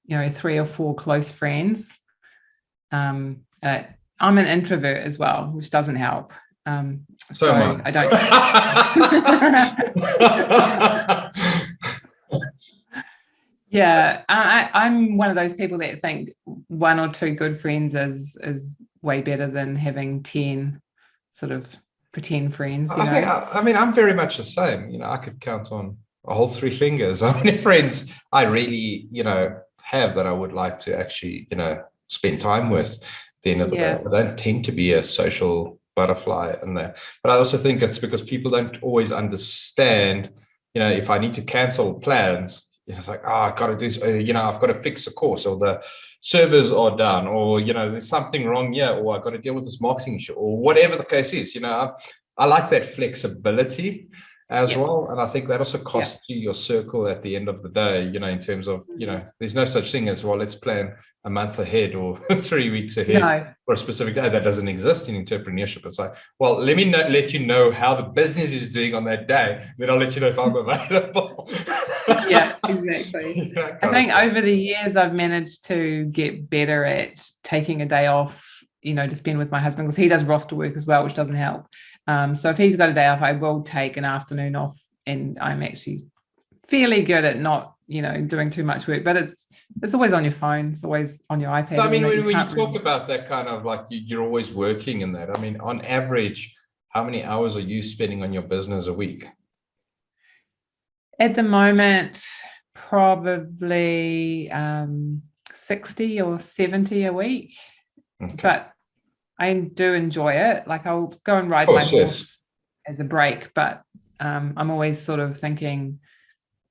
3 or 4 close friends. I'm an introvert as well, which doesn't help. So am I don't. Yeah, I'm one of those people that think 1 or 2 good friends is way better than having 10 sort of pretend friends. I mean, I'm very much the same. You know, I could count on a whole 3 fingers how many friends I really, have that I would like to actually, spend time with. At the end of the day, I don't tend to be a social butterfly in there, but I also think it's because people don't always understand. If I need to cancel plans, it's like, I got to do, I've got to fix a course, or the servers are down, or there's something wrong here, or I've got to deal with this marketing issue, or whatever the case is. I like that flexibility as well, and I think that also costs you your circle at the end of the day. In terms of there's no such thing as, well, let's plan a month ahead or 3 weeks ahead for a specific day. That doesn't exist in entrepreneurship. It's like, well, let me let you know how the business is doing on that day, then I'll let you know if I'm available. Yeah, exactly. I think over the years I've managed to get better at taking a day off, to spend with my husband, because he does roster work as well, which doesn't help. So if he's got a day off, I will take an afternoon off, and I'm actually fairly good at not, doing too much work, but it's always on your phone. It's always on your iPad. I mean, when you talk about that kind of like you're always working in that, I mean, on average, how many hours are you spending on your business a week? At the moment, probably 60 or 70 a week. Okay. But I do enjoy it. Like, I'll go and ride my horse as a break, but I'm always sort of thinking,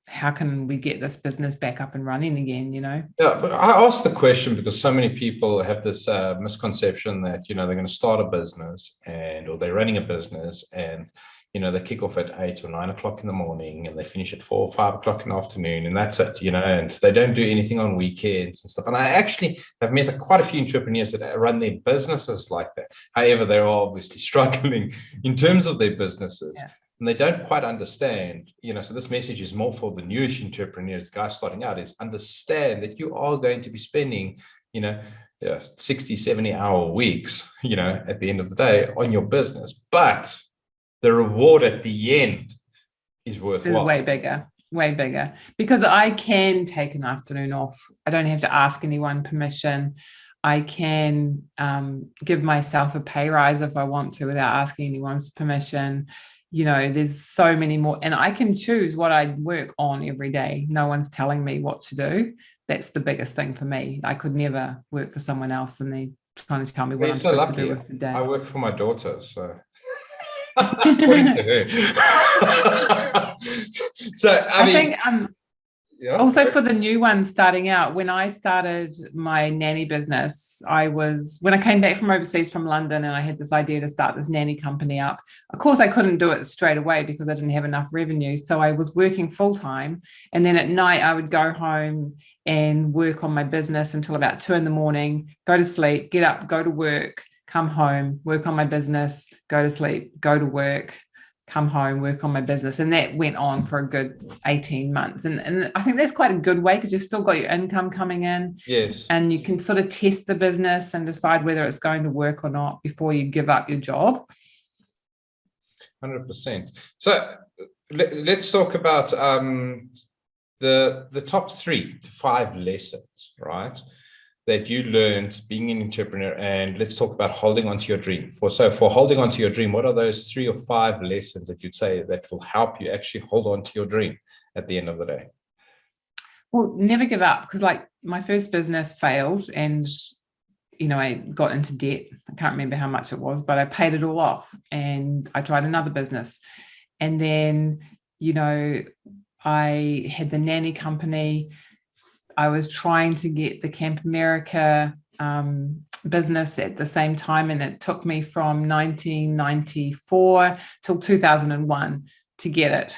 how can we get this business back up and running again, Yeah, but I asked the question because so many people have this misconception that, they're going to start a business or they're running a business, and they kick off at 8 or 9 o'clock in the morning, and they finish at 4 or 5 o'clock in the afternoon, and that's it, and they don't do anything on weekends and stuff. And I actually have met quite a few entrepreneurs that run their businesses like that. However, they're obviously struggling in terms of their businesses. Yeah. And they don't quite understand, so this message is more for the newish entrepreneurs, the guys starting out, is understand that you are going to be spending, 60, 70 hour weeks, at the end of the day on your business. But the reward at the end is worthwhile. It's way bigger, because I can take an afternoon off. I don't have to ask anyone permission. I can give myself a pay rise if I want to without asking anyone's permission. There's so many more, and I can choose what I work on every day. No one's telling me what to do. That's the biggest thing for me. I could never work for someone else and they trying to tell me what I'm supposed to do with the day. I work for my daughter, so according to her. So I think also for the new ones starting out, when I started my nanny business, when I came back from overseas from London, and I had this idea to start this nanny company up. Of course, I couldn't do it straight away because I didn't have enough revenue. So I was working full time. And then at night I would go home and work on my business until about 2 a.m, go to sleep, get up, go to work, come home, work on my business, go to sleep, go to work, come home, work on my business. And that went on for a good 18 months. And I think that's quite a good way, because you've still got your income coming in. Yes. And you can sort of test the business and decide whether it's going to work or not before you give up your job. 100%. So let's talk about the top 3 to 5 lessons, right, that you learned being an entrepreneur. And let's talk about holding on to your dream. For holding on to your dream, what are those 3 or 5 lessons that you'd say that will help you actually hold on to your dream at the end of the day? Well, never give up, because like my first business failed, and I got into debt. I can't remember how much it was, but I paid it all off, and I tried another business. And then I had the nanny company. I was trying to get the Camp America business at the same time, and it took me from 1994 till 2001 to get it,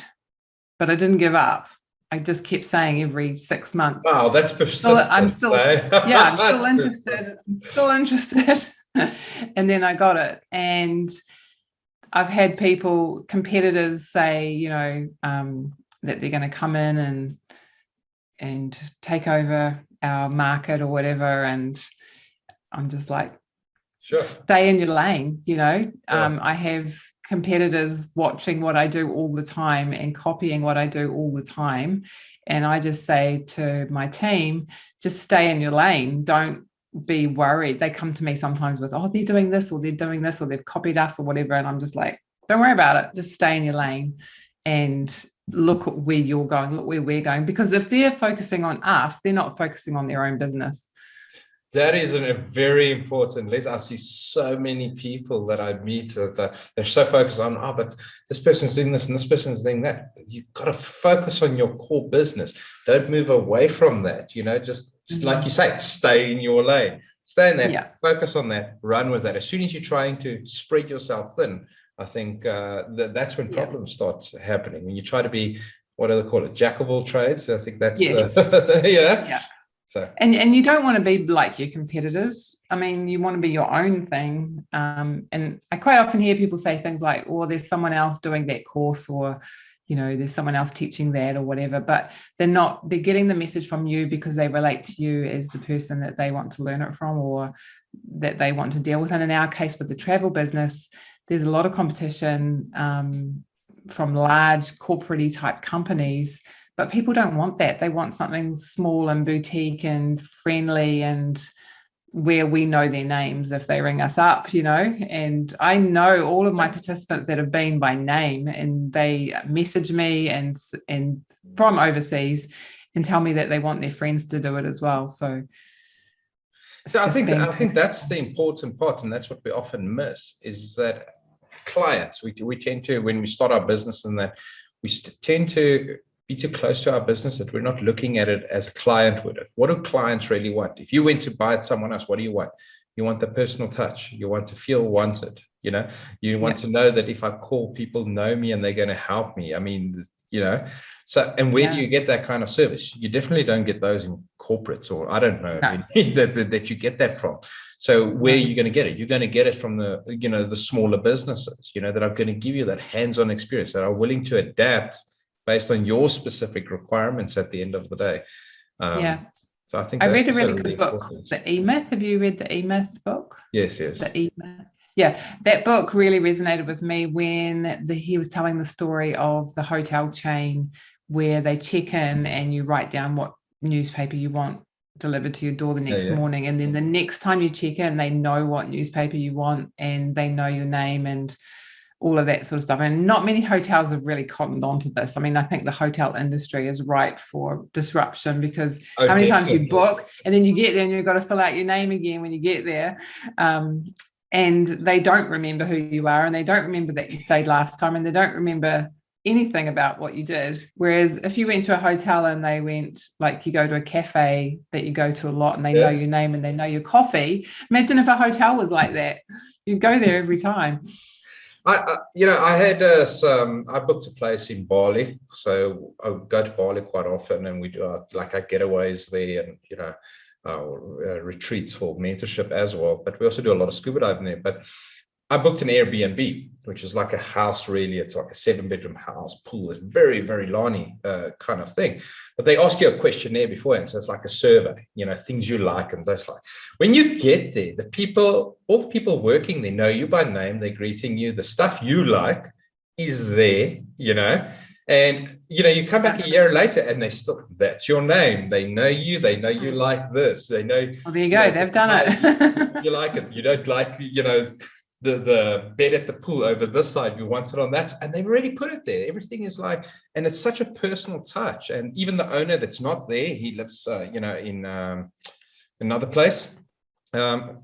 but I didn't give up. I just kept saying every 6 months. Wow, that's persistent. I'm still interested. I'm still interested. And then I got it. And I've had competitors say, that they're going to come in and take over our market or whatever. And I'm just like, sure, stay in your lane. I have competitors watching what I do all the time and copying what I do all the time. And I just say to my team, just stay in your lane. Don't be worried. They come to me sometimes with, oh, they're doing this or they're doing this or they've copied us or whatever. And I'm just like, don't worry about it. Just stay in your lane and look at where you're going, look where we're going. Because if they're focusing on us, they're not focusing on their own business. That is a very important lesson. I see so many people that I meet that they're so focused on, but this person's doing this and this person's doing that. You've got to focus on your core business. Don't move away from that. Just like you say, stay in your lane. Stay in there, focus on that, run with that. As soon as you're trying to spread yourself thin, I think that's when problems start happening. When you try to be, what do they call it, jack of all trades? I think that's, yeah. So. And you don't want to be like your competitors. I mean, you want to be your own thing. And I quite often hear people say things like, oh, there's someone else doing that course, or, there's someone else teaching that or whatever, but they're getting the message from you because they relate to you as the person that they want to learn it from or that they want to deal with. And in our case with the travel business, there's a lot of competition from large corporate-y type companies. But people don't want that. They want something small and boutique and friendly and where we know their names if they ring us up, And I know all of my participants that have been by name, and they message me and from overseas and tell me that they want their friends to do it as well. So I think that's the important part, and that's what we often miss, is that clients, we tend to, when we start our business and that, we tend to be too close to our business that we're not looking at it as a client would. What do clients really want? If you went to buy it someone else, what do you want? You want the personal touch. You want to feel wanted. You want to know that if I call, people know me and they're going to help me. I mean, so, and where do you get that kind of service? You definitely don't get those in corporates, or I don't know that you get that from. So where are you going to get it? You're going to get it from the smaller businesses, that are going to give you that hands-on experience, that are willing to adapt based on your specific requirements at the end of the day. So I think I read a really good book, The E-Myth. Have you read the E-Myth book? Yes. The E-Myth. Yeah, that book really resonated with me when he was telling the story of the hotel chain where they check in and you write down what newspaper you want delivered to your door the next morning. And then the next time you check in, they know what newspaper you want and they know your name and all of that sort of stuff. And not many hotels have really cottoned onto this. I mean, I think the hotel industry is ripe for disruption because how many times you book and then you get there and you've got to fill out your name again when you get there. And they don't remember who you are, and they don't remember that you stayed last time, and they don't remember anything about what you did. Whereas if you went to a hotel and they went, like you go to a cafe that you go to a lot and they know your name and they know your coffee, imagine if a hotel was like that. You'd go there every time. I booked a place in Bali, so I go to Bali quite often, and we do our getaways there, and retreats for mentorship as well. But we also do a lot of scuba diving there. But I booked an Airbnb, which is like a house, really. It's like a 7-bedroom house, pool. It's very, very Lani kind of thing. But they ask you a questionnaire beforehand. So it's like a survey, things you like and those like. When you get there, all the people working there know you by name. They're greeting you. The stuff you like is there, And, you come back a year later and that's your name. They know you like this. They know. Well, there you go. They've done it. You like it. You don't like, the bed at the pool over this side, you want it on that. And they've already put it there. Everything is like, and it's such a personal touch. And even the owner that's not there, he lives, in another place.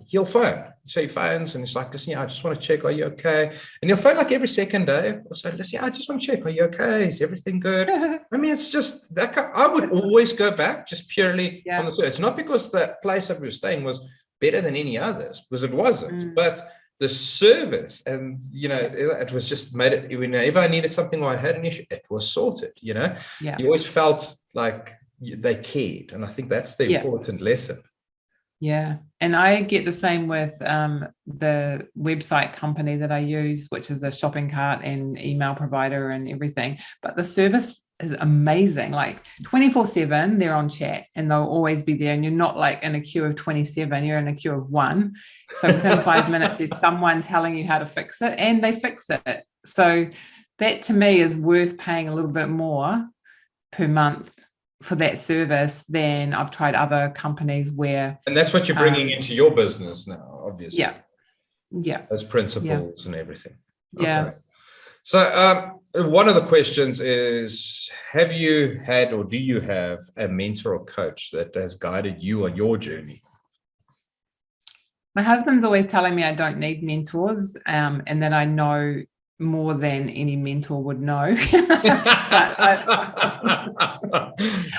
he'll phone. So he phones and he's like, listen, I just want to check, are you okay? And he'll phone like every second day. So listen, I just want to check, are you okay? Is everything good? I mean, it's just that I would always go back just purely on the service. It's not because the place that we were staying was better than any others, because it wasn't. But the service, and it was just made it. If I needed something or I had an issue, it was sorted. You always felt like they cared, and I think that's the important lesson. Yeah. And I get the same with the website company that I use, which is a shopping cart and email provider and everything. But the service is amazing. Like 24/7, they're on chat and they'll always be there. And you're not like in a queue of 27, you're in a queue of 1. So within 5 minutes, there's someone telling you how to fix it, and they fix it. So that to me is worth paying a little bit more per month for that service than I've tried other companies where. And that's what you're bringing into your business now, obviously. Yeah. Those principles and everything. Yeah. Okay. So one of the questions is, have you had, or do you have a mentor or coach that has guided you on your journey? My husband's always telling me I don't need mentors, and that I know more than any mentor would know.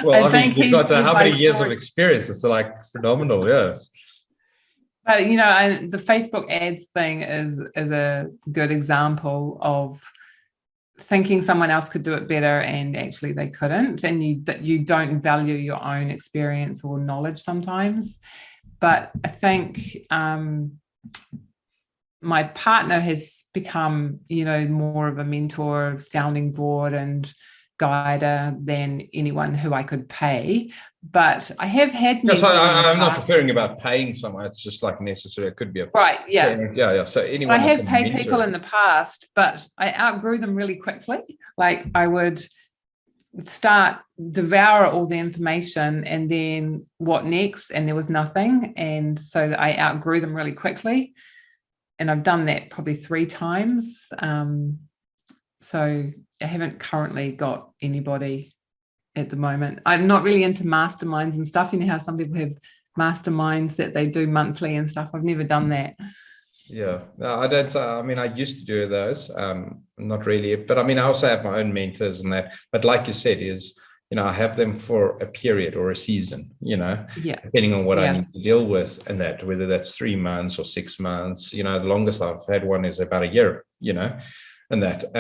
Well, I mean, you've got how many years of experience? It's like phenomenal, yes. But the Facebook ads thing is a good example of thinking someone else could do it better and actually they couldn't, and you don't value your own experience or knowledge sometimes. But I think my partner has become, more of a mentor, sounding board and guider than anyone who I could pay. But I have had mentors. I'm not referring about paying someone. It's just like necessary. It could be right. Yeah. Yeah. So anyone. I have paid people in the past, but I outgrew them really quickly. Like I would devour all the information, and then what next? And there was nothing. And so I outgrew them really quickly. And I've done that probably 3 times. So I haven't currently got anybody at the moment. I'm not really into masterminds and stuff. You know how some people have masterminds that they do monthly and stuff. I've never done that. Yeah, no, I don't. I used to do those. Not really, but I also have my own mentors and that. But like you said, I have them for a period or a season, depending on what I need to deal with, and that, whether that's 3 months or 6 months, the longest I've had one is about a year, and that,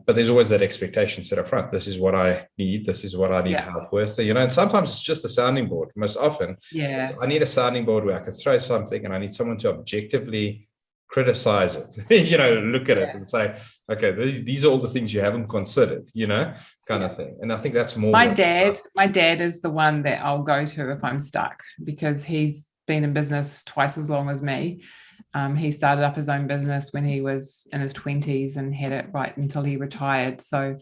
but there's always that expectation set up front. This is what I need. This is what I need help with, and sometimes it's just a sounding board. Most often, I need a sounding board where I can throw something and I need someone to objectively criticize it, look at it and say, okay, these are all the things you haven't considered, kind of thing. And I think that's more. My dad is the one that I'll go to if I'm stuck, because he's been in business twice as long as me. He started up his own business when he was in his 20s and had it right until he retired. So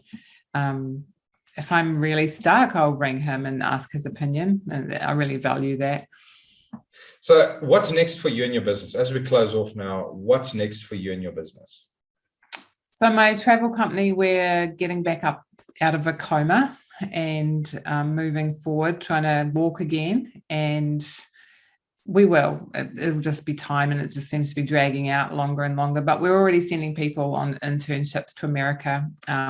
if I'm really stuck, I'll ring him and ask his opinion. And I really value that. So what's next for you in your business? As we close off now, what's next for you in your business? So my travel company, we're getting back up out of a coma and moving forward, trying to walk again. And we will. It'll just be time, and it just seems to be dragging out longer and longer. But we're already sending people on internships to America.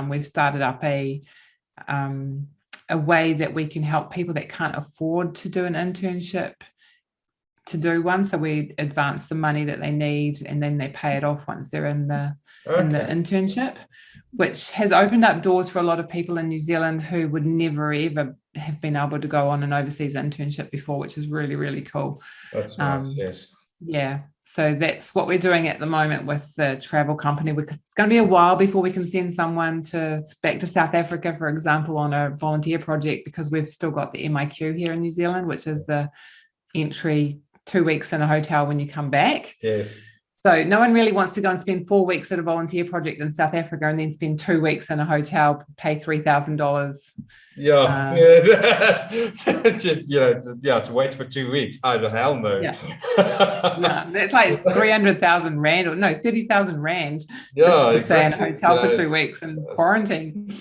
We've started up a way that we can help people that can't afford to do an internship to do one. So we advance the money that they need, and then they pay it off once they're in the internship, which has opened up doors for a lot of people in New Zealand who would never ever have been able to go on an overseas internship before, which is really, really cool. That's nice, yes. Yeah. So that's what we're doing at the moment with the travel company. It's going to be a while before we can send someone back to South Africa, for example, on a volunteer project, because we've still got the MIQ here in New Zealand, which is the entry 2 weeks in a hotel when you come back. Yes. So no one really wants to go and spend 4 weeks at a volunteer project in South Africa and then spend 2 weeks in a hotel, pay $3,000. Yeah. To wait for 2 weeks. Oh, the hell no. Yeah. No, that's like 300,000 Rand, or no, 30,000 Rand just to stay in a hotel for 2 weeks in quarantine.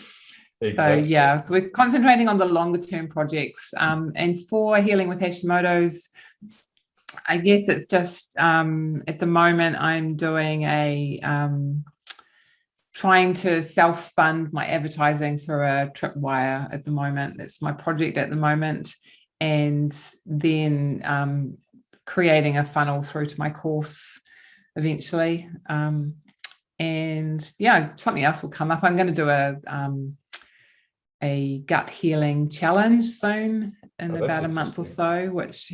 Exactly. So we're concentrating on the longer term projects. And for Healing with Hashimoto's, I guess it's just at the moment I'm doing trying to self-fund my advertising through a tripwire at the moment. That's my project at the moment. And then creating a funnel through to my course eventually. And yeah, something else will come up. I'm going to do a gut healing challenge soon in about a month or so, which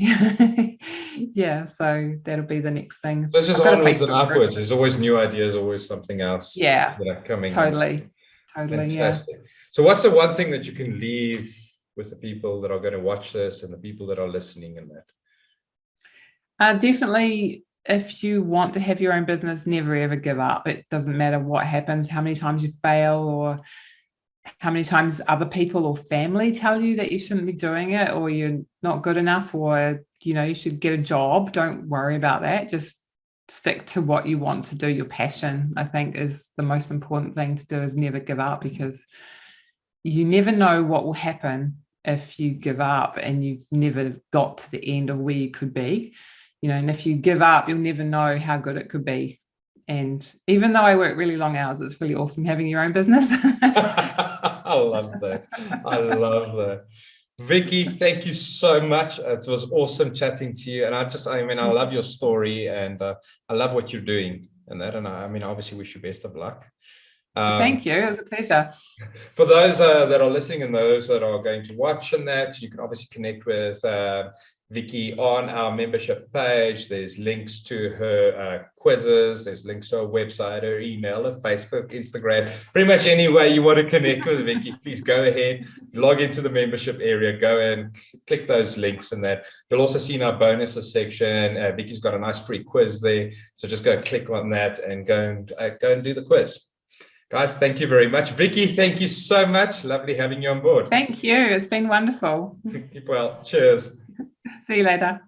yeah, so that'll be the next thing. So it's just onwards and upwards. There's always new ideas, always something else. Yeah, coming. Totally. Fantastic. Yeah. So what's the one thing that you can leave with the people that are going to watch this and the people that are listening in that? Definitely, if you want to have your own business, never ever give up. It doesn't matter what happens, how many times you fail, or how many times other people or family tell you that you shouldn't be doing it, or you're not good enough, or you should get a job. Don't worry about that. Just stick to what you want to do. Your passion, I think, is the most important thing to do, is never give up, because you never know what will happen if you give up and you've never got to the end of where you could be. And if you give up, you'll never know how good it could be. And even though I work really long hours, it's really awesome having your own business. I love that. Vicki, thank you so much. It was awesome chatting to you. And I love your story, and I love what you're doing and that. And I obviously wish you best of luck. Thank you. It was a pleasure. For those that are listening and those that are going to watch and that, you can obviously connect with Vicki on our membership page. There's links to her quizzes. There's links to her website, her email, her Facebook, Instagram, pretty much any way you want to connect with Vicki. Please go ahead, log into the membership area, go and click those links and that. You'll also see in our bonuses section, Vicki's got a nice free quiz there. So just go click on that and go and do the quiz. Guys, thank you very much. Vicki, thank you so much. Lovely having you on board. Thank you. It's been wonderful. Keep well. Cheers. See you later.